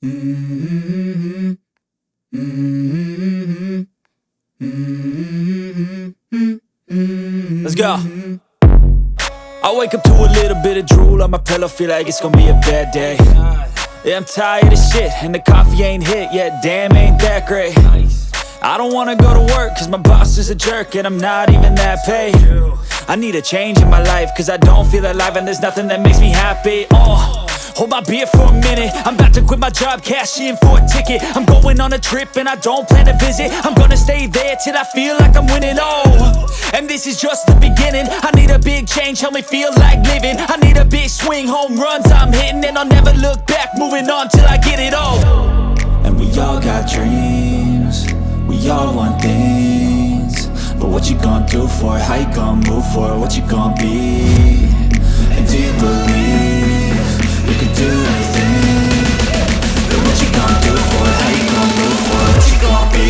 Mm-hmm. Mm-hmm. Mm-hmm. Let's go. I wake up to a little bit of drool on my pillow, feel like it's gonna be a bad day. Yeah, I'm tired of shit, and the coffee ain't hit yet, damn, ain't that great. I don't wanna go to work, cause my boss is a jerk, and I'm not even that paid. I need a change in my life, cause I don't feel alive, and there's nothing that makes me happy. Hold my beer for a minute, I'm about to quit my job, cash in for a ticket. I'm going on a trip and I don't plan to visit. I'm gonna stay there till I feel like I'm winning, and this is just the beginning. I need a big change, help me feel like living. I need a big swing, home runs I'm hitting, and I'll never look back, moving on till I get it all. And we all got dreams, we all want things, but what you gonna do for it? How you gonna move for it? What you gonna be? And do you believe you can do anything? But what you gonna do for it? How you gonna move for it? What you gonna be?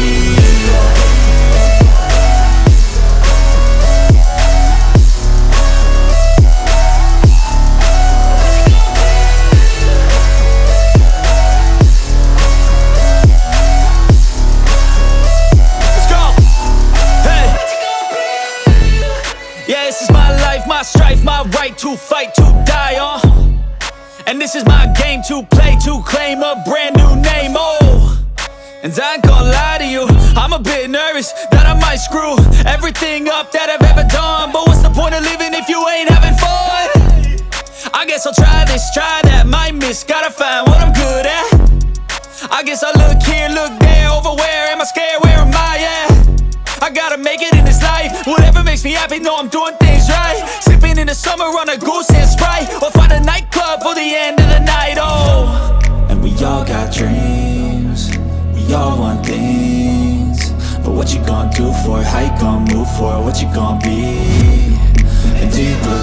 Let's go! Hey! Yeah, this is my life, my strife, my right to fight, to die on. And this is my game to play, to claim a brand new name, And I ain't gonna lie to you, I'm a bit nervous that I might screw everything up that I've ever done. But what's the point of living if you ain't having fun? I guess I'll try this, try that, might miss, gotta find what I'm good at. I guess I look here, look there, over where am I scared, where am I at? I gotta make it in this life, whatever makes me happy, know I'm doing things right. Sipping in the summer on a goose and Sprite, or find a nightclub for the end of the night, And we all got dreams, we all want things, but what you gonna do for it? How you gonna move for it? What you gonna be? And do you believe